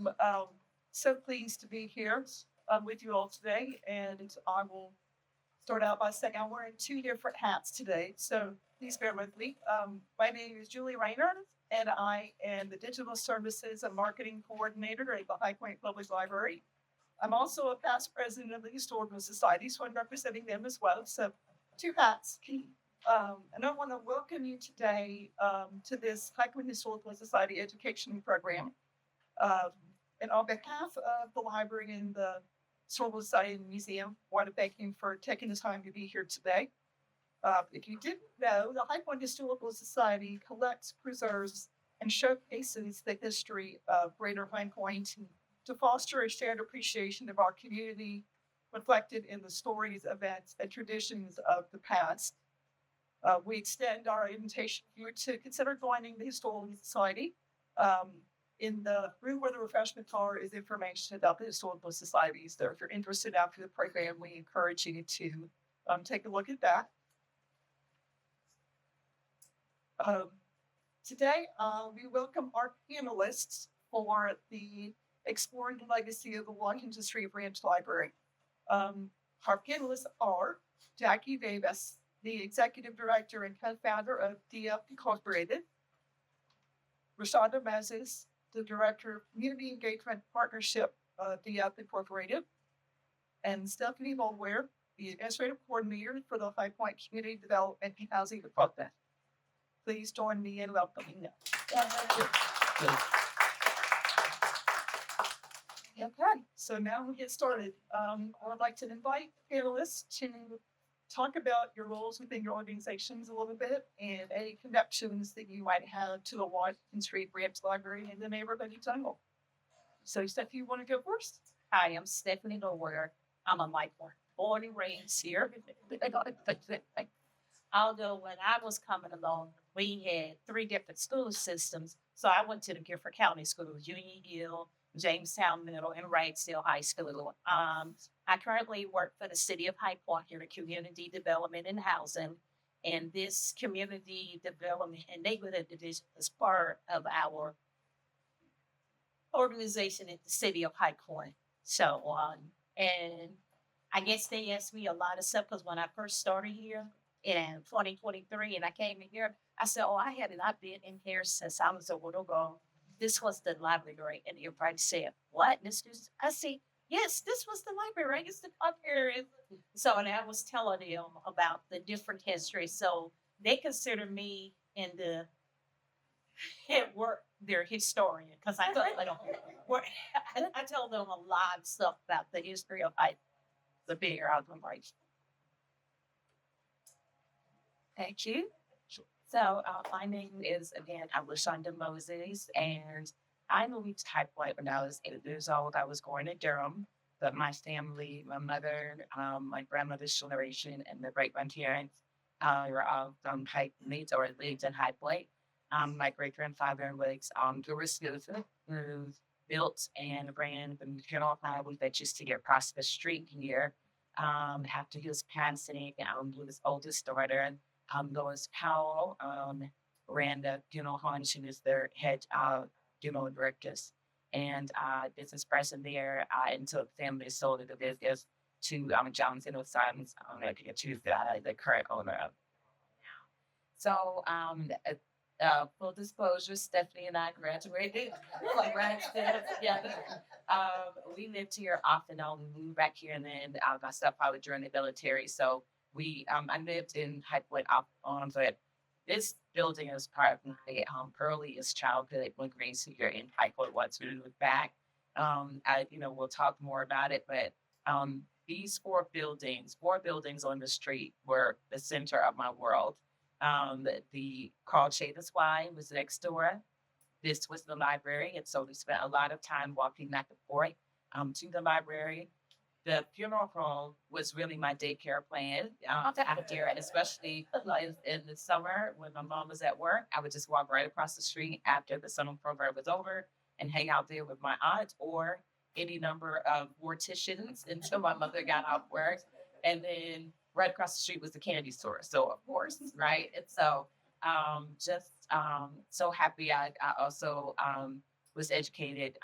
am so pleased to be here with you all today, and I will start out by saying I'm wearing two different hats today, so please bear with me. My name is Julie Rayner, and I am the Digital Services and Marketing Coordinator at the High Point Public Library. I'm also a past president of the Historical Society, so I'm representing them as well. So, two hats. And I want to welcome you today to this High Point Historical Society education program. Um, and on behalf of the library and the Historical Society and Museum, I want to thank you for taking the time to be here today. If you didn't know, the High Point Historical Society collects, preserves, and showcases the history of Greater Pine Point to foster a shared appreciation of our community, reflected in the stories, events, and traditions of the past. We extend our invitation for you to consider joining the Historical Society. In the room where the refreshment bar is information about the Historical Societies. So if you're interested after the program, we encourage you to take a look at that. Today, we welcome our panelists for the Exploring the Legacy of the Washington Street Branch Library. Our panelists are Jackie Davis, the Executive Director and Co-founder of DF Incorporated, Rashonda Moses, the Director of Community Engagement Partnership, DF Incorporated, and Stephanie Mulware, the Administrative Coordinator for the High Point Community Development and Housing Department. Please join me in welcoming them. Okay, so now we get started. I would like to invite the panelists to talk about your roles within your organizations a little bit and any connections that you might have to the Washington Street Branch Library in the neighborhood in general. So, Steph, you want to go first? Hi, I'm Stephanie Nowhere. I'm a lifelong born and raised here. Although when I was coming along, we had three different school systems. So I went to the Gifford County Schools, Union Hill, Jamestown Middle, and Ragsdale High School. I currently work for the City of High Point here, the Community Development and Housing. And this Community Development and Neighborhood Division is part of our organization at the City of High Point. So, and I guess they asked me a lot of stuff because when I first started here in 2023 and I came in here, I said, oh, I had not been in here since I was a little girl. This was the library. And everybody said, what? I said, yes, this was the library. It's the library. So, and I was telling them about the different history. So they consider me in the work their historian because I tell them I tell them a lot of stuff about the history of the bigger outcome. Thank you. So my name is, again, I'm LaShonda Moses, and I moved to High Point when I was 8 years old. I was born in Durham, but my family, my mother, my grandmother's generation, and the great-grandparents were all from High Point or lived in High Point. My great-grandfather was Doris Hilton, who built and ran the general highway that used to get across the street here. After his passing, his oldest daughter, Lois Powell, ran the funeral home. She was their head funeral directors and business person there until the family sold the business to Johnson & Sons, to the current owner of. So, full disclosure, Stephanie and I graduated from Ragsdale together. We lived here off and on. We moved back here, and then my stepfather joined the military. So I lived in High Point off on, but this building is part of my earliest childhood when raised here in High Point. Once we moved back, we'll talk more about it. But these four buildings on the street were the center of my world. The Carl Chavis Y was next door. This was the library, and so we spent a lot of time walking back and forth to the library. The funeral home was really my daycare plan out there, especially in the summer when my mom was at work. I would just walk right across the street after the summer program was over and hang out there with my aunt or any number of morticians until my mother got off work. And then right across the street was the candy store. So, of course, right? And so just so happy I also was educated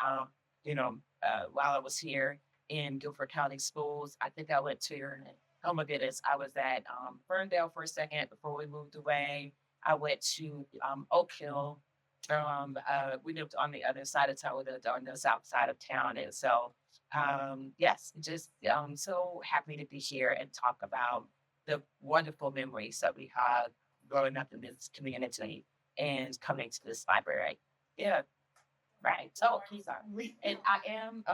while I was here in Guilford County Schools. I think I went to, oh my goodness, I was at Ferndale for a second before we moved away. I went to Oak Hill. We lived on the other side of town, on the south side of town. And so, yes, just so happy to be here and talk about the wonderful memories that we have growing up in this community and coming to this library. Yeah, right. So, sorry. And I am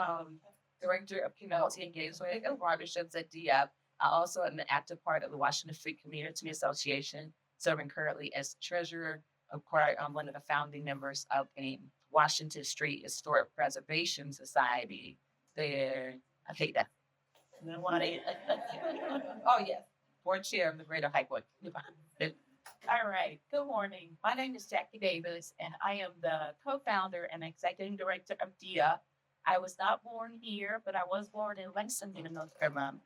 Director of Community Engagement and Partnerships at DF. I also am an active part of the Washington Street Community Association, serving currently as treasurer of part. I'm one of the founding members of the Washington Street Historic Preservation Society. There, I think that. Oh, yes. Board chair of the Greater Highwood. All right. Good morning. My name is Jackie Davis, and I am the co-founder and executive director of DIA. I was not born here, but I was born in Lexington, North Carolina.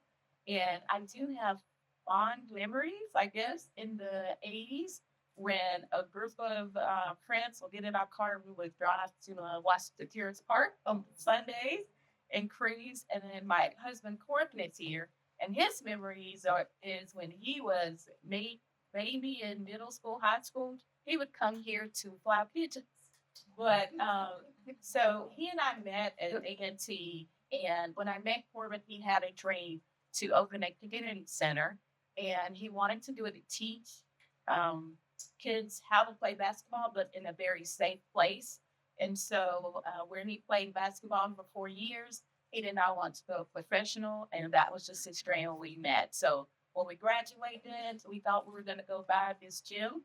And I do have fond memories, I guess, in the 80s when a group of friends will get in our car and we would drive to Washington Terrace Park on Sundays and cruise. And then my husband, Corbin, is here. And his memories is when he was maybe in middle school, high school, he would come here to fly pigeons. But so he and I met at A&T, and when I met Corbin, he had a dream to open a community center, and he wanted to do it to teach kids how to play basketball, but in a very safe place. And so when he played basketball for 4 years, he did not want to go professional, and that was just his dream when we met. So when we graduated, we thought we were going to go buy this gym.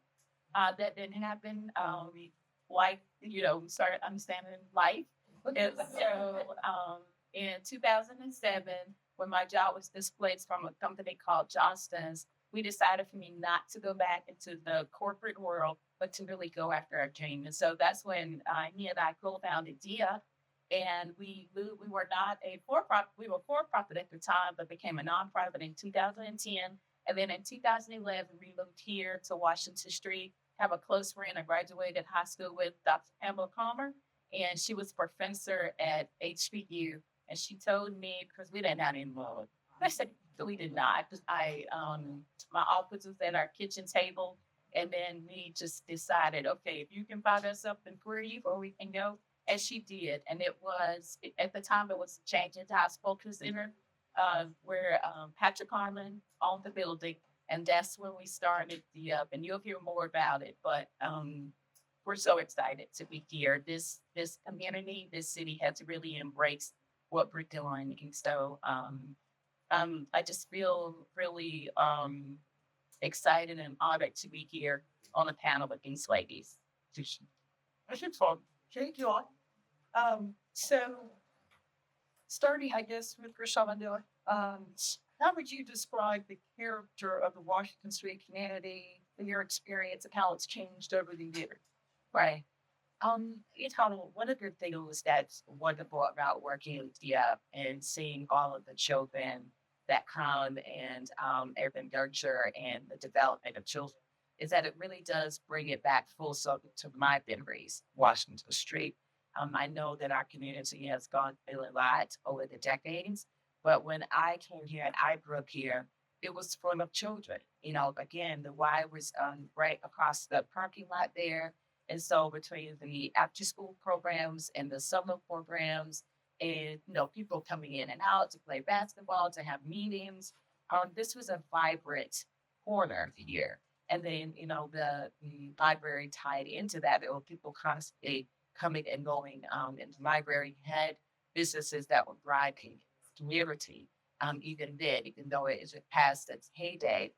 That didn't happen. We started understanding life. And so in 2007, when my job was displaced from a company called Johnston's, we decided for me not to go back into the corporate world, but to really go after our dream. And so that's when he and I co-founded DIA. And we were not a for-profit. We were for-profit at the time, but became a nonprofit in 2010. And then in 2011, we moved here to Washington Street. Have a close friend I graduated high school with, Dr. Pamela Palmer, and she was a professor at HBU. And she told me, because we didn't have any money. I said, we did not. My office was at our kitchen table. And then we just decided, okay, if you can find us something for you, or we can go. And she did. And it was, at the time, it was changing to our Spoken Center, where Patrick Harlan owned the building. And that's when we started DIA, and you'll hear more about it. But we're so excited to be here. This community, this city has really embraced what we're doing. And so I just feel really excited and honored to be here on a panel with these ladies. I should talk. Thank you all. So starting, I guess, with Rashonda, how would you describe the character of the Washington Street community, and your experience and how it's changed over the years? Right. One of the things that's wonderful about working with DIA and seeing all of the children that come and everything nurture and the development of children is that it really does bring it back full circle to my memories, Washington Street. I know that our community has gone through a lot over the decades, but when I came here and I grew up here, it was full of children. Again, the Y was right across the parking lot there. And so between the after school programs and the summer programs and, people coming in and out to play basketball, to have meetings, this was a vibrant corner here. And then, the library tied into that. There were people constantly coming and going into the library, had businesses that were thriving, community. Even then, even though it is past its heyday,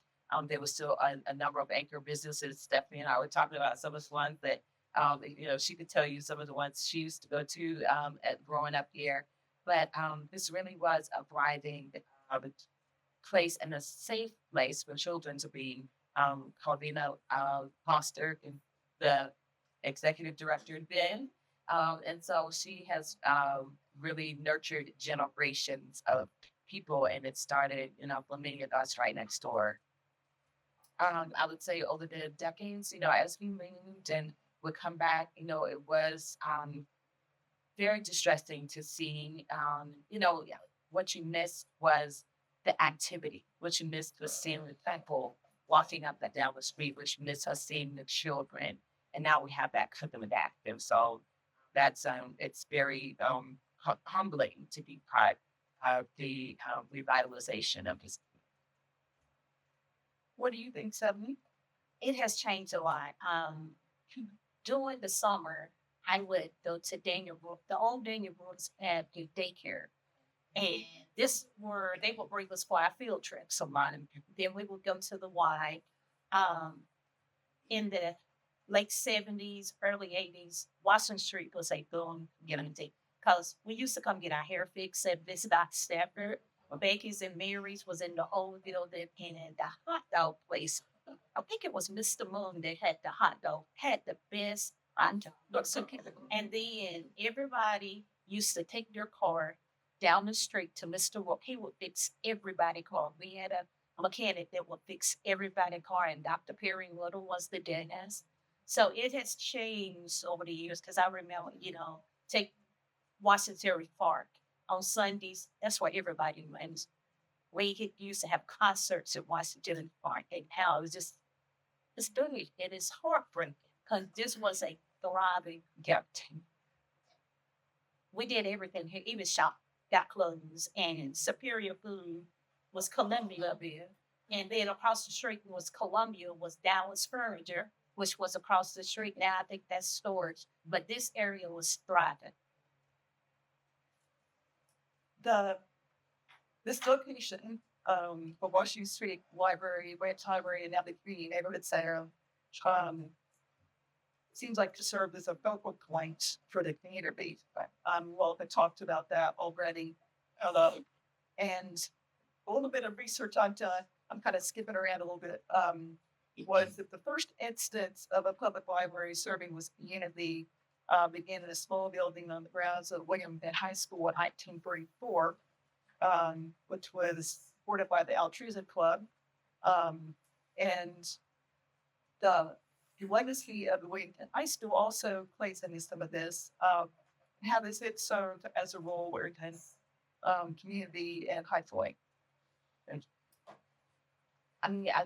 there was still a number of anchor businesses. Stephanie and I were talking about some of the ones that, she could tell you some of the ones she used to go to at growing up here. But this really was a thriving place and a safe place for children to be. Corvina Foster, the executive director then. And so she has really nurtured generations of people, and it started, for many of us right next door. I would say over the decades, as we moved and would come back, it was very distressing to see. Yeah, what you missed was the activity. What you missed was seeing the people walking up and down the street. What you missed was seeing the children. And now we have that coming active. So that's it's very humbling to be part of the revitalization of this. What do you think, Stephanie? It has changed a lot. During the summer, I would go to Daniel Brook, the old Daniel Brooks at the daycare. And this were they would bring us for our field trips a lot. And then we would go to the Y. Um, in the late 70s, early 80s, Washington Street was a boom community because we used to come get our hair fixed at Miss Dot Stafford. Becky's and Mary's was in the old building, and in the hot dog place. I think it was Mr. Moon that had the hot dog, had the best hot dog. And then everybody used to take their car down the street to Mr. Rook. He would fix everybody's car. We had a mechanic that would fix everybody's car, and Dr. Perry Little was the dentist. So it has changed over the years because I remember, take Washington Park on Sundays. That's where everybody went. Used to have concerts at Washington Park, and how it's brilliant. It is heartbreaking because this was a thriving community. We did everything here, even shop, got clothes, and Superior Food was Columbia Beer. And then across the street was Columbia, was Dallas Furniture, which was across the street. Now I think that's storage. But this area was thriving. This location for Washington Street Library, Branch Library, and now the Community Neighborhood Center seems like to serve as a focal point for the community. Well, I talked about that already. And a little bit of research I've done, I'm kind of skipping around a little bit, was that the first instance of a public library serving was community began in a small building on the grounds of William Penn High School in 1934, which was supported by the Altruism Club. And the legacy of the William Penn High School also plays into some of this. How does it serve as a role within community and high point? I mean, I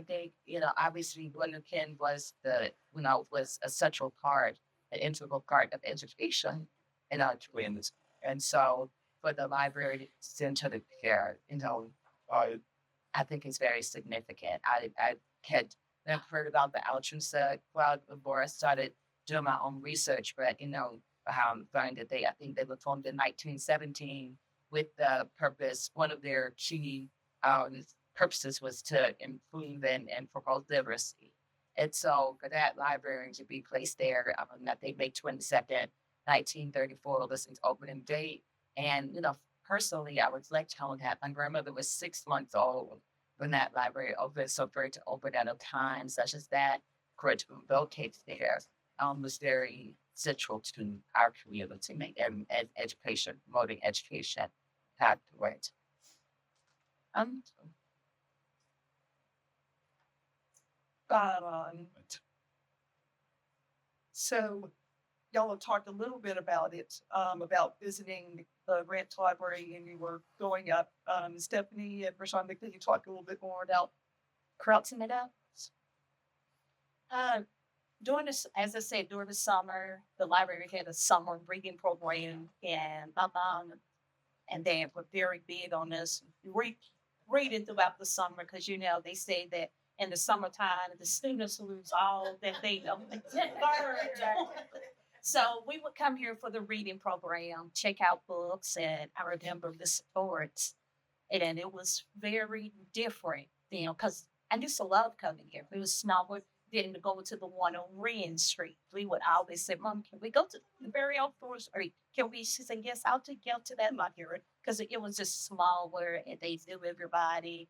think, obviously William Penn was was a central part, an integral part of education in our communities. And so for the library to center the care, I think it's very significant. I had never heard about the Altruism Club before I started doing my own research, but, learned that I think they were formed in 1917 with the purpose, one of their key purposes was to improve and promote literacy. And so for that library to be placed there, I think May 22nd, 1934 was its opening date. And, personally, I was like telling that my grandmother was 6 months old when that library opened. So for it to open at a time such as that, for it to locate there, was very central to our community and education, promoting education afterwards. So y'all have talked a little bit about it, about visiting the Grant Library, and you were going up. Stephanie and Rashawn, can you talk a little bit more about Crowding it up? During this, as I said, during the summer, the library had a summer reading program, and my mom and dad were very big on us reading throughout the summer because they say that in the summertime the students lose all that they know. So we would come here for the reading program, check out books, and I remember the sports, and it was very different, because I used to love coming here. It was snowing. Then to go to the one on Wren Street. We would always say, Mom, can we go to the very outdoor street? Can we? She said, yes, I'll take you out to that library. Because it was just smaller and they knew everybody.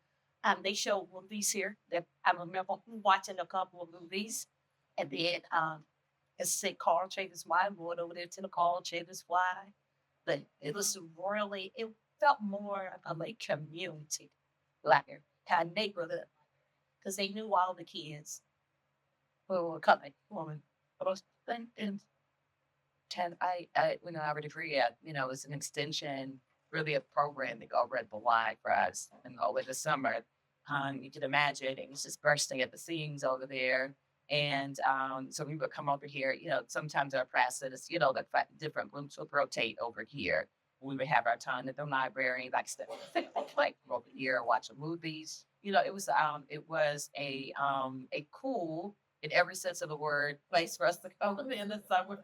They showed movies here. That I remember watching a couple of movies. And then, as I said, Carl Chavis Y, going over there to the Carl Chavis Y. But it was really, it felt more of a community, like a kind of neighborhood. Because they knew all the kids who were coming, woman, most things. I would agree. It's an extension, really a program that go Red Live for us. And over the summer, you can imagine it was just bursting at the seams over there. And so we would come over here. Sometimes our classes, different groups would rotate over here. We would have our time at the library, like over here watching movies. It was a cool, in every sense of the word, place for us to come in the summer.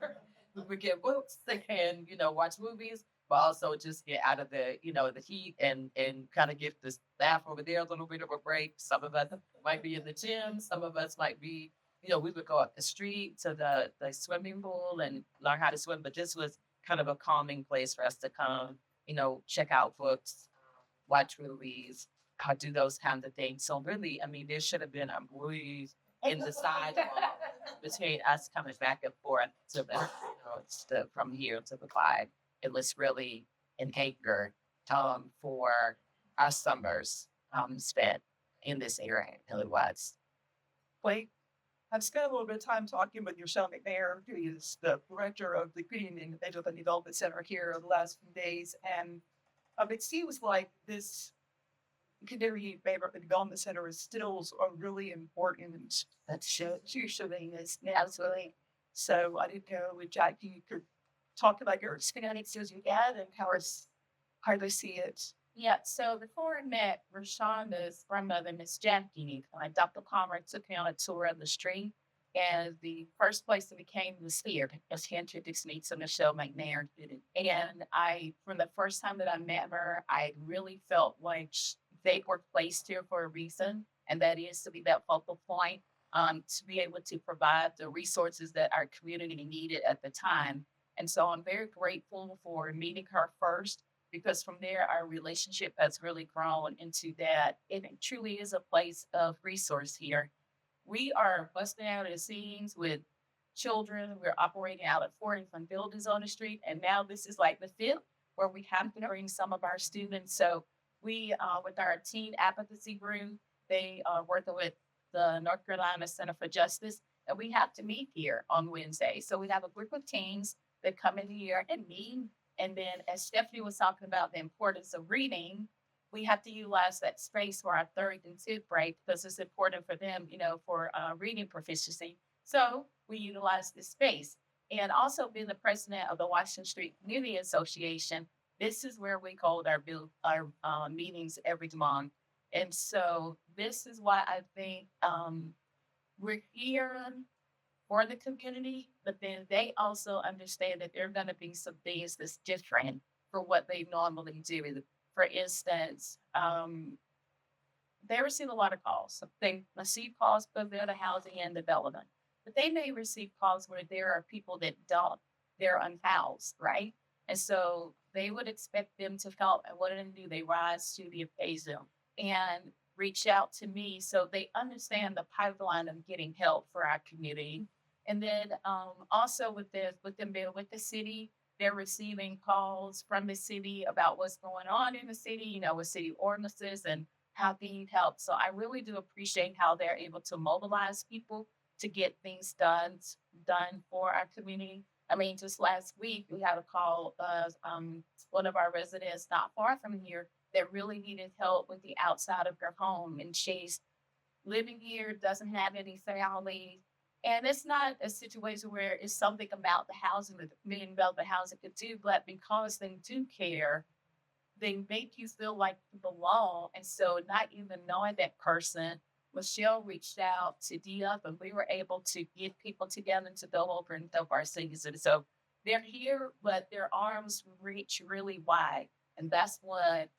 We would get books and watch movies, but also just get out of the heat and kind of give the staff over there a little bit of a break. Some of us might be in the gym, some of us might be, we would go up the street to the swimming pool and learn how to swim. But this was kind of a calming place for us to come, check out books, watch movies, do those kinds of things. So really, I mean, there should have been a breeze in the sidewalk between us coming back and forth from here to the Clyde. It was really an anchor for our summers spent in this area. It really was. Wait, I've spent a little bit of time talking with Michelle McNair, who is the director of the Community and Individual Development Center here the last few days. And it seems like this community development center is still a really important to Salinas. Absolutely. So I didn't know if Jackie could talk about your experience as you had and how they see it. Yeah, so before I met Rashonda's grandmother, Miss Jackie, Dr. Palmer took me on a tour of the street. And the first place that we came was here, as he introduced me to Michelle McNair. And from the first time that I met her, I really felt like they were placed here for a reason. And that is to be that focal point, to be able to provide the resources that our community needed at the time. And so I'm very grateful for meeting her first, because from there, our relationship has really grown into that. And it truly is a place of resource here. We are busting out of the seams with children. We're operating out of 4 different buildings on the street. And now this is like the fifth where we have to bring some of our students. So we, with our teen advocacy group, they are working with the North Carolina Center for Justice, and we have to meet here on Wednesday. So we have a group of teens that come in here and meet. And then, as Stephanie was talking about the importance of reading, we have to utilize that space for our third and fifth grade because it's important for them, for reading proficiency. So we utilize this space. And also being the president of the Washington Street Community Association, this is where we hold our meetings every month. And so this is why I think we're here for the community, but then they also understand that there are going to be some things that's different for what they normally do. For instance, they receive a lot of calls. So they receive calls because they're the housing and development, but they may receive calls where there are people that they're unhoused, right? And so they would expect them to help. And what do they do? They rise to the occasion and reach out to me so they understand the pipeline of getting help for our community. And then also with them being with the city, they're receiving calls from the city about what's going on in the city, with city ordinances and how they need help. So I really do appreciate how they're able to mobilize people to get things done for our community. I mean, just last week, we had a call of one of our residents not far from here that really needed help with the outside of their home. And she's living here, doesn't have any family. And it's not a situation where it's something about the housing that the community development housing could do, but because they do care, they make you feel like you belong. And so not even knowing that person, Michelle reached out to DF and we were able to get people together to go over and help our seniors. And so they're here, but their arms reach really wide. And that's what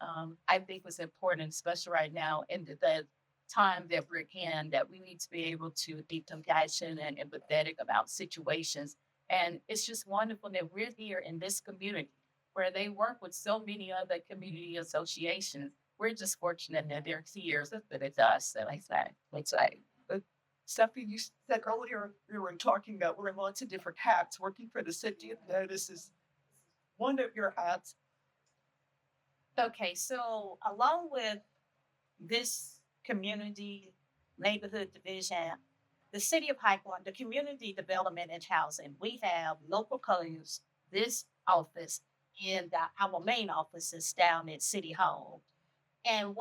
I think was important, especially right now in the time that we're in, that we need to be able to be compassionate and empathetic about situations. And it's just wonderful that we're here in this community where they work with so many other community associations. We're just fortunate that they're here that it's us. So I say. Stephanie, you said earlier we were talking about wearing lots of different hats, working for the city. This is one of your hats. Okay, so along with this community neighborhood division, the city of High Point, the community development and housing, we have local codes, this office, and our main office is down at City Hall. And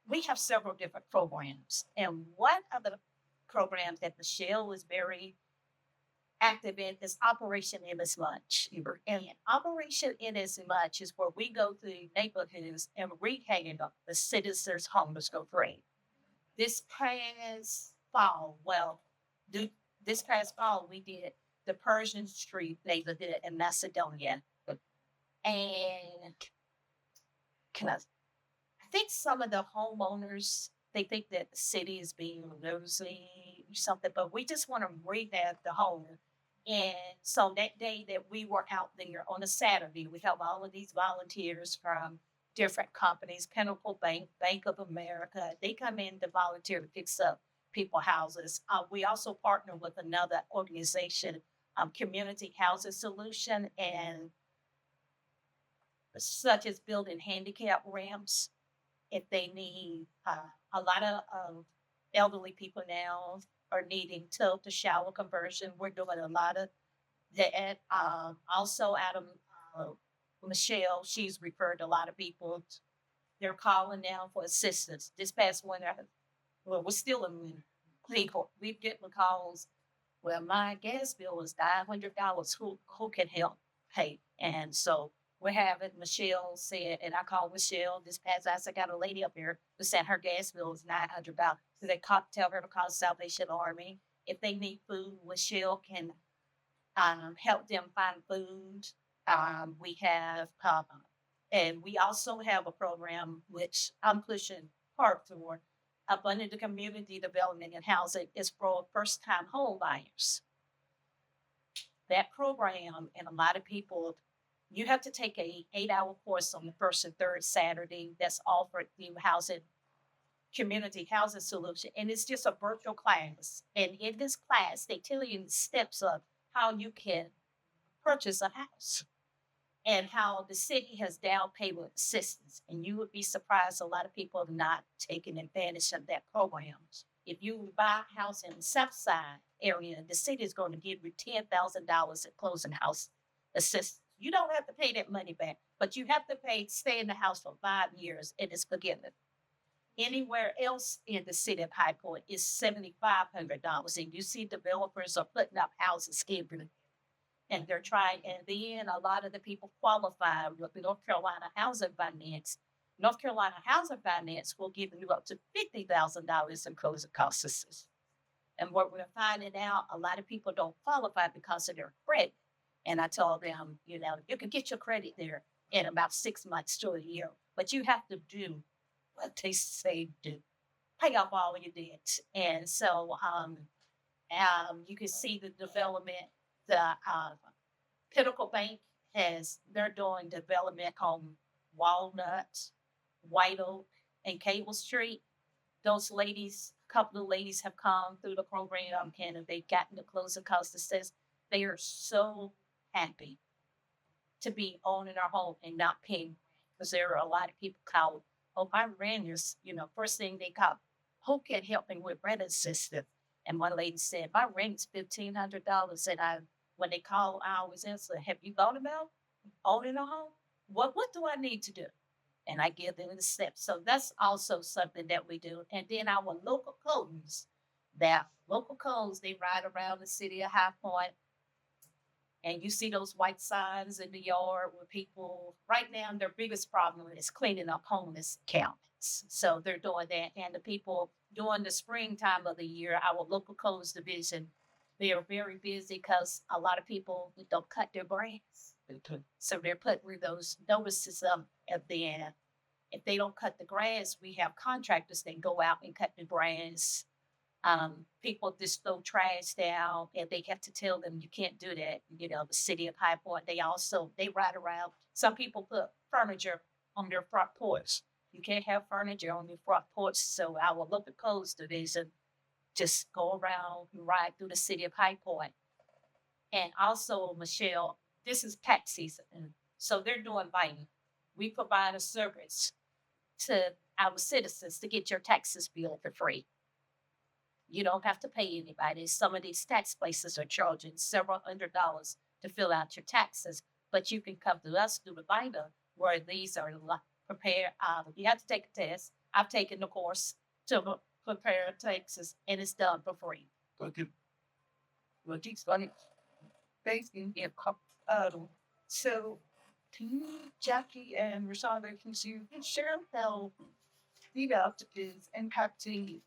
we have several different programs. And one of the programs that Michelle was very active in is Operation In As Much. And Operation In As Much is where we go through neighborhoods and rehanging up the citizens' homeless go free. This past fall, this past fall, we did the Persian Street neighborhood in Macedonia. And can I think some of the homeowners, they think that the city is being nosy or something, but we just want to rehab the home. And so that day that we were out there on a Saturday, we have all of these volunteers from different companies, Pinnacle Bank, Bank of America. They come in to volunteer to fix up people houses. We also partner with another organization, Community Housing Solution, and such as building handicap ramps if they need. A lot of elderly people now are needing tub to shower conversion. We're doing a lot of that. Also, Adam, Michelle, she's referred a lot of people. They're calling now for assistance. This past winter, well, we're still in winter. We're getting calls. Well, my gas bill is $900. Who can help pay? And so we're having Michelle said, and I called Michelle this past. I got a lady up here who said her gas bill is $900. So they tell her to call Salvation Army if they need food. Michelle can help them find food. We have, and we also have a program which I'm pushing hard for. Up under the community development and housing is for first-time home buyers. That program, and a lot of people, you have to take a 8-hour course on the first and third Saturday that's offered through Community Housing Solution, and it's just a virtual class. And in this class, they tell you the steps of how you can purchase a house and how the city has down payment assistance. And you would be surprised, a lot of people are not taking advantage of that program. If you buy a house in the South Side area, the city is going to give you $10,000 at closing house assistance. You don't have to pay that money back, but you have to stay in the house for 5 years, and it's forgiven. Anywhere else in the city of High Point is $7,500. And you see developers are putting up houses everywhere. And they're trying, and then a lot of the people qualify with the North Carolina Housing Finance. North Carolina Housing Finance will give you up to $50,000 in closing cost assistance. And what we're finding out, a lot of people don't qualify because of their credit. And I told them, you can get your credit there in about 6 months to a year, but you have to do what they say do. Pay off all your debts. And so you can see the development. The Pinnacle Bank they're doing development on Walnut, White Oak, and Cable Street. Those ladies, a couple of ladies have come through the program and they've gotten the closing cost assistance. They are so happy to be owning their home and not paying, because there are a lot of people called, my rent is, first thing they call, who can help me with rent assistance? And one lady said, my rent's $1,500. And when they call, I always answer, have you thought about owning a home? What do I need to do? And I give them the steps. So that's also something that we do. And then our local codes, they ride around the city of High Point. And you see those white signs in the yard where people, right now, their biggest problem is cleaning up homeless cabins. So they're doing that. And the people during the springtime of the year, our local codes division, they are very busy because a lot of people don't cut their grass. So they're putting those notices up at the end. If they don't cut the grass, we have contractors that go out and cut the grass. People just throw trash down, and they have to tell them you can't do that. The city of High Point, they ride around. Some people put furniture on their front porch. You can't have furniture on your front porch. So our local codes division just go around and ride through the city of High Point. And also, Michelle, this is tax season. So they're doing buying. We provide a service to our citizens to get your taxes billed for free. You don't have to pay anybody. Some of these tax places are charging several $100s to fill out your taxes, but you can come to us through the binder where these are prepared. You have to take a test. I've taken the course to prepare taxes, and it's done for free. Okay. Well, geez, funny. Thanks, yeah. So, can you, Jackie and Rashonda, can you share how VDOT is impacting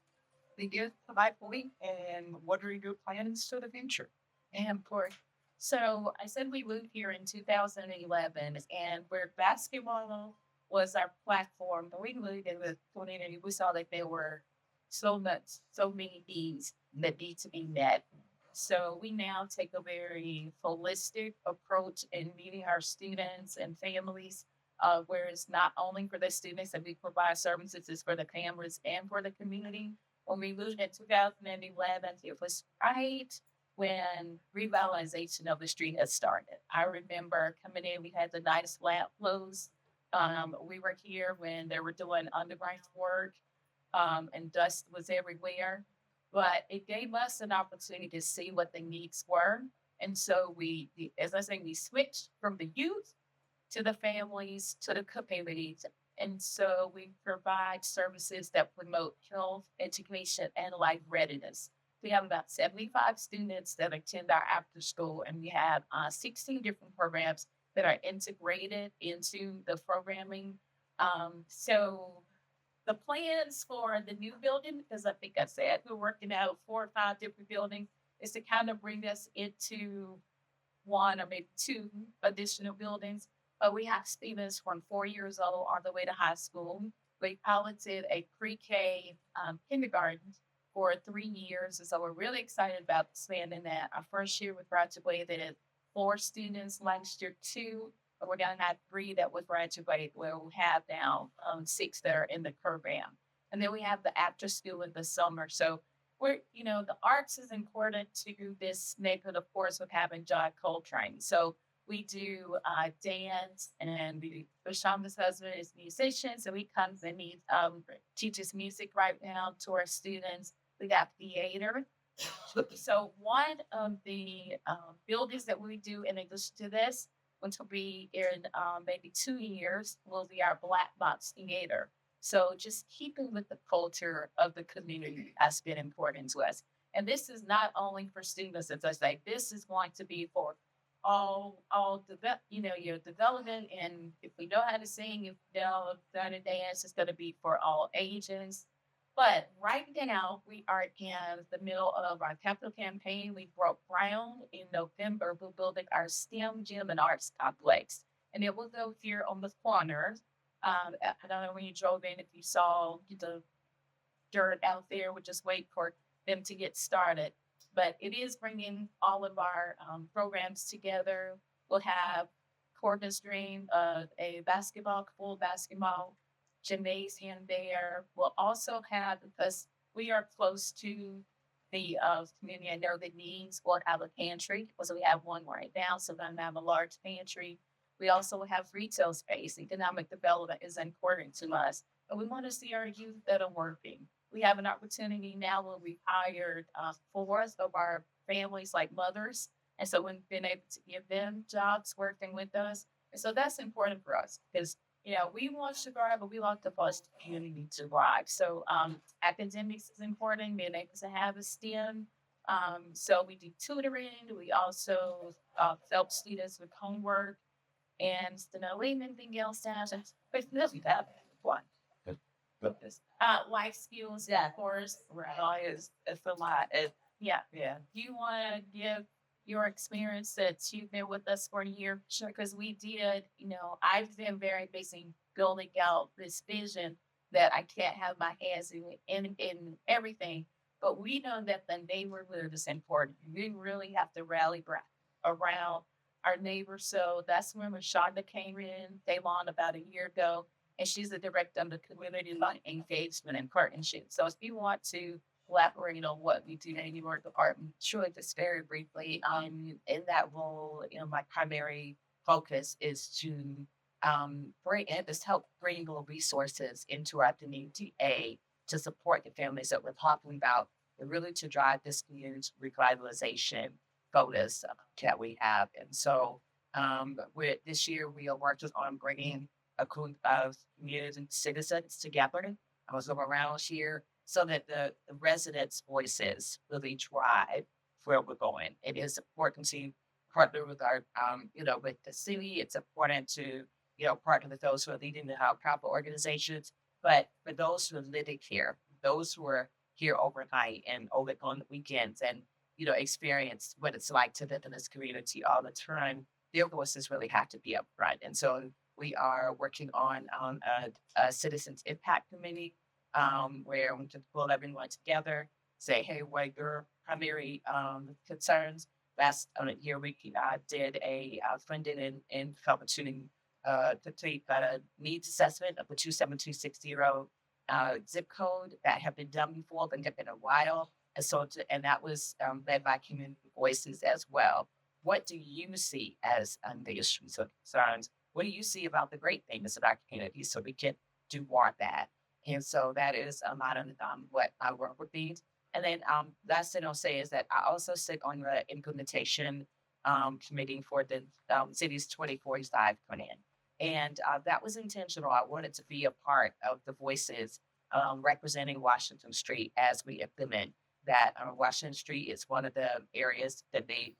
the youth of Ipoly and what are your plans for the future? And for so I said we moved here in 2011, and where basketball was our platform, but we moved in the community. We saw that there were so many needs that need to be met. So we now take a very holistic approach in meeting our students and families, where it's not only for the students that we provide services, it's for the families and for the community. When we moved in 2011, it was right when revitalization of the street had started. I remember coming in, we had the nice lamp flows. We were here when they were doing underground work, and dust was everywhere. But it gave us an opportunity to see what the needs were. And so as I say, we switched from the youth to the families to the communities. And so we provide services that promote health, education, and life readiness. We have about 75 students that attend our after school, and we have 16 different programs that are integrated into the programming. So the plans for the new building, because I think I said we're working out 4 or 5 different buildings, is to kind of bring us into 1 or maybe 2 additional buildings. But we have students from 4 years old all the way to high school. We piloted a pre-K kindergarten for 3 years. And so we're really excited about expanding that. Our first year we graduated 4 students, last year 2. But we're going to have 3 that would graduate. We'll have now 6 that are in the program. And then we have the after school in the summer. So the arts is important to this neighborhood, of course, with having John Coltrane. So we do dance, and Basham's husband is a musician. So he comes and he teaches music right now to our students. We got theater. So one of the buildings that we do in addition to this, which will be in maybe 2 years, will be our Black Box Theater. So just keeping with the culture of the community has been important to us. And this is not only for students, as I say, this is going to be for all your development. And if we know how to sing, if we know how to dance, it's going to be for all ages. But right now, we are in the middle of our capital campaign. We broke ground in November. We're building our STEM gym and arts complex. And it will go here on the corner. I don't know when you drove in, if you saw the dirt out there, we're just waiting for them to get started. But it is bringing all of our programs together. We'll have Courtney's dream of a full basketball gymnasium there. We'll also have, because we are close to the community and know the needs, we'll have a pantry, because we have one right now, so then have a large pantry. We also have retail space. Economic development is important to us, and we want to see our youth that are working. We have an opportunity now where we hired 4 of our families, like mothers, and so we've been able to give them jobs working with us. And so that's important for us, because we want to thrive, but we want the first community to thrive. So academics is important, being able to have a STEM. So we do tutoring. We also help students with homework. And anything else to have, but really that one. Life skills, of course. Right. It's a lot. Yeah. Yeah. Do you want to give your experience that you've been with us for a year? Sure. Because we did, I've been very busy building out this vision that I can't have my hands in everything. But we know that the neighborhood is important. We really have to rally around our neighbors. So that's when Rashonda came in, Daylon, about a year ago. And she's the director of the community engagement and partnership. So if you want to elaborate on what we do in your department, sure, just very briefly. In that role, my primary focus is to help bring more resources into our community to support the families that we're talking about. and really to drive this community revitalization focus that we have. And so with this year, we are working on bringing a group of community citizens together. I was around this year so that the residents' voices really drive where we're going. It is important to partner with our, with the city. It's important to, partner with those who are leading the proper organizations. But for those who are living here, those who are here overnight and over on the weekends and, experience what it's like to live in this community all the time, their voices really have to be up front. And so we are working on a citizens impact committee where we can pull everyone together, say, hey, what your primary concerns. Last year, we did a funding and opportunity complete needs assessment of the 27260 zip code that have been done before, but have been a while. And so, and that was led by community voices as well. What do you see as the issues or concerns? What do you see about the great things about our community so we can do more of that? And so that is a lot of what I work with these. And then last thing I'll say is that I also sit on the implementation committee for the city's 2045 plan. And that was intentional. I wanted to be a part of the voices representing Washington Street as we implement that. Washington Street is one of the areas that they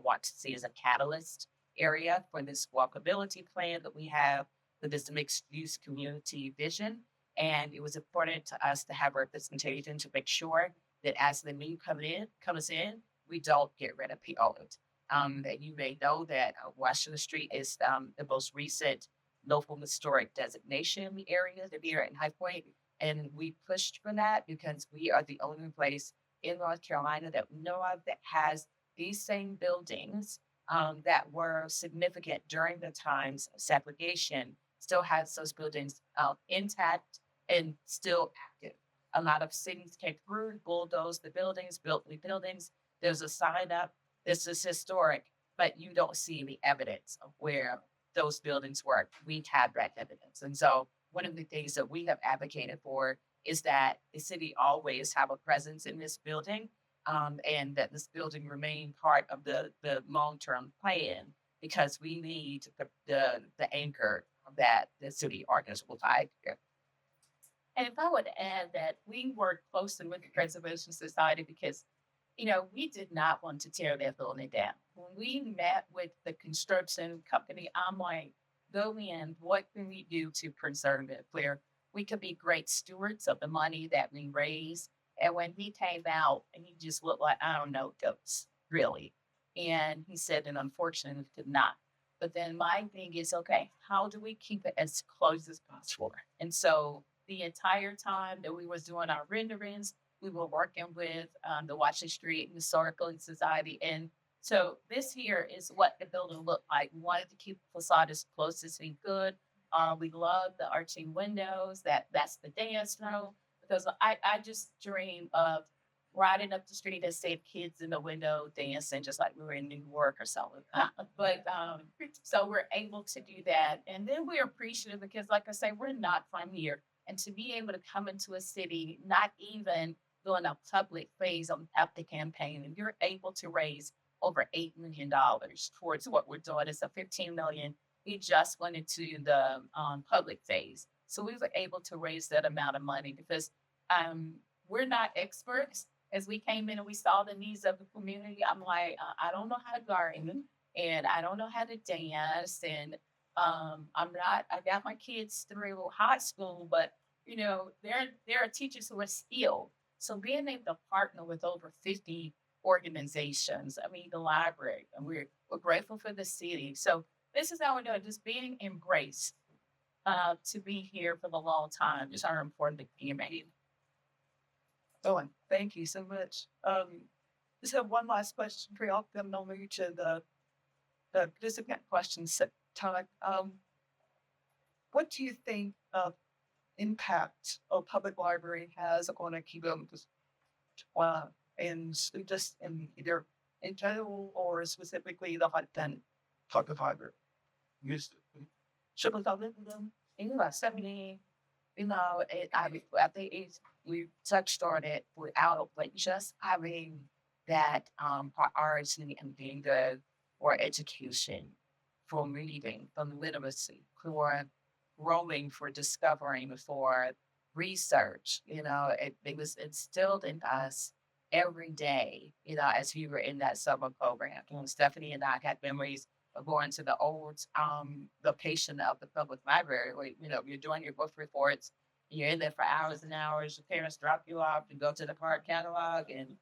want to see as a catalyst area for this walkability plan that we have, for this mixed use community vision. And it was important to us to have representation to make sure that as the new comes in, we don't get rid of the old. That you may know that Washington Street is the most recent local historic designation area to be here in High Point. And we pushed for that because we are the only place in North Carolina that we know of that has these same buildings that were significant during the times of segregation, still has those buildings intact and still active. A lot of cities came through, bulldozed the buildings, built new buildings. There's a sign up, this is historic, but you don't see the evidence of where those buildings were. We have that evidence. And so one of the things that we have advocated for is that the city always have a presence in this building and that this building remain part of the long-term plan because we need the anchor that the city organization will provide here. And if I would add that we work closely with the Preservation Society because, we did not want to tear that building down. When we met with the construction company, I'm like, go in, what can we do to preserve it where we could be great stewards of the money that we raise? And when he came out and he just looked like, I don't know, ghosts, really. And he said, and unfortunately, could not. But then my thing is, okay, how do we keep it as close as possible? And so the entire time that we was doing our renderings, we were working with the Washington Street Historical Society. And so this here is what the building looked like. We wanted to keep the facade as close as we could. We love the arching windows. That's the dance room. Because I just dream of riding up the street and seeing kids in the window dancing, just like we were in New York or something. But so we're able to do that. And then we're appreciative because, like I say, we're not from here. And to be able to come into a city, not even doing a public phase of the campaign, and you're able to raise over $8 million towards what we're doing. It's a $15 million. We just went into the public phase. So we were able to raise that amount of money because we're not experts. As we came in and we saw the needs of the community, I'm like, I don't know how to garden and I don't know how to dance. And I got my kids through high school, but there are teachers who are skilled. So being able to partner with over 50 organizations, the library, and we're grateful for the city. So this is how we're doing, just being embraced to be here for the long time is how important the community. Oh, and thank you so much. Just have one last question for y'all, then I'll move to the participant questions time. What do you think impact a public library has on a community, and just in either in general or specifically the Hudson public library? Yes. Should we talk about them? In about 70, I think it's we touched on it without like just having that priority and being good for education, for reading, for literacy, for growing, for discovering, for research. It was instilled in us every day, as we were in that summer program. Stephanie and I had memories of going to the old location of the public library where, you're doing your book reports. You're in there for hours and hours. Your parents drop you off to go to the card catalog. And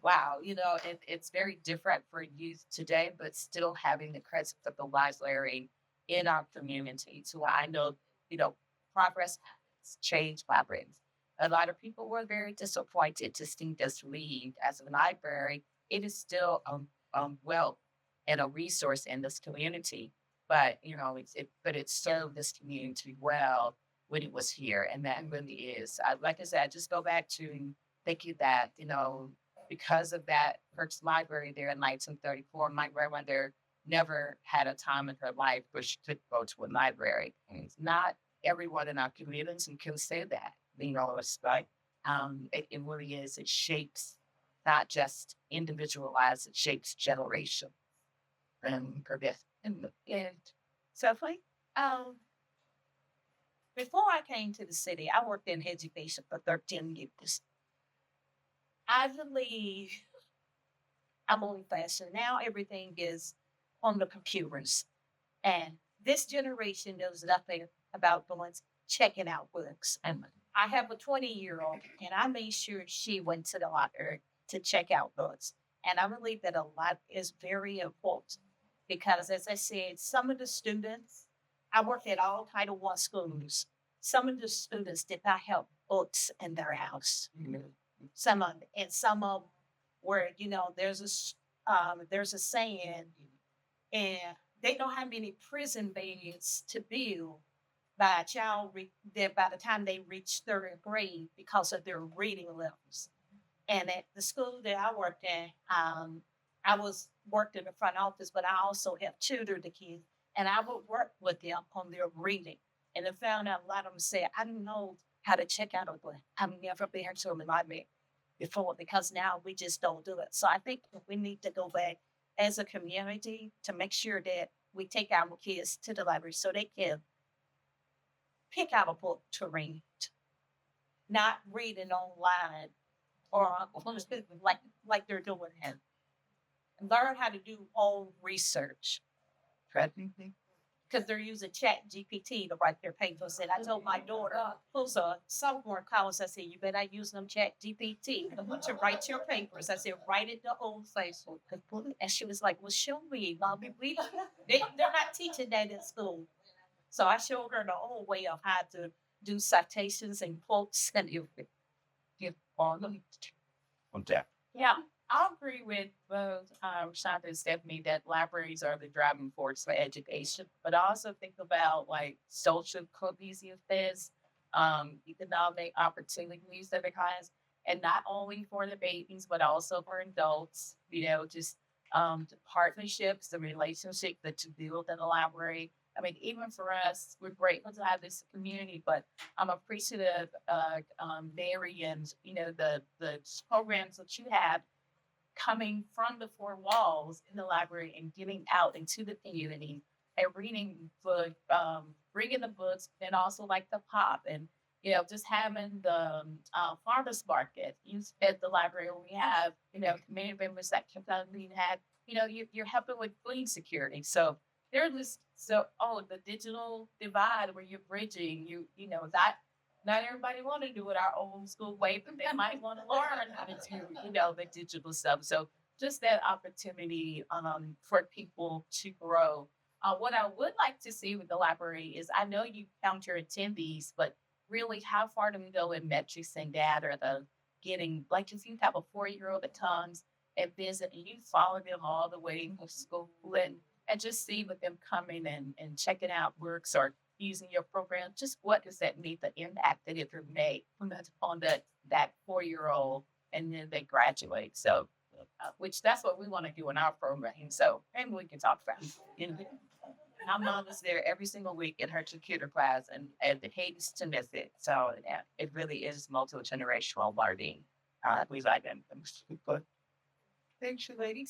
wow, it's very different for youth today, but still having the presence of the library in our community. So I know, progress has changed libraries. A lot of people were very disappointed to see this leave as a library. It is still wealth and a resource in this community, but it served this community well when it was here, and that really is. Like I said, I just go back to thinking that because of that Perks Library there in 1934, my grandmother never had a time in her life where she could go to a library. And it's not everyone in our community can say that. It's like it really is. It shapes not just individual lives; it shapes generation. And Sophie, before I came to the city, I worked in education for 13 years. I believe I'm old fashioned. Now everything is on the computers. And this generation knows nothing about going checking out books. And I have a 20-year-old, and I made sure she went to the library to check out books. And I believe that a lot is very important because, as I said, some of the students, I worked at all Title I schools. Some of the students did not have books in their house. Some of them, and some of them where there's a saying, and they don't have many prison beds to build by a child by the time they reach third grade because of their reading levels. And at the school that I worked in, I worked in the front office, but I also have tutored the kids, and I would work with them on their reading. And I found out a lot of them said, I don't know how to check out a book. I've never been to a library before because now we just don't do it. So I think we need to go back as a community to make sure that we take our kids to the library so they can pick out a book to read, not reading online or like they're doing it. Learn how to do own research. Because they're using Chat GPT to write their papers. And I told my daughter, who's a sophomore in college, I said, you better use them Chat GPT to write your papers. I said, write it the old faithful. And she was like, well, show me, Mommy. They're not teaching that in school. So I showed her the old way of how to do citations and quotes and everything. Yeah, I agree with both Shonda and Stephanie that libraries are the driving force for education, but I also think about like social cohesiveness, economic opportunities that it has, and not only for the babies, but also for adults, just the partnerships, the relationships that you build in the library. I mean, even for us, we're grateful to have this community, but I'm appreciative of Mary and, the programs that you have coming from the four walls in the library and getting out into the community and reading book, bringing the books, and also like the pop and, just having the farmers market at the library where we have, community members that can come and have, you're helping with food security. So there's this, the digital divide where you're bridging, that not everybody want to do it our old school way, but they might want to learn how to do, the digital stuff. So just that opportunity for people to grow. What I would like to see with the library is, I know you count your attendees, but really how far do we go in metrics and data, getting, like if you have a 4-year-old that comes and visit and you follow them all the way to school and just see with them coming and checking out works or using your program, just what does that mean, the impact that it would make on that 4-year-old, and then they graduate. So, which that's what we want to do in our program. So, and we can talk about it. My mom is there every single week in her computer class and hates to miss it. So yeah, it really is multi-generational learning. We like them. Thanks, you ladies.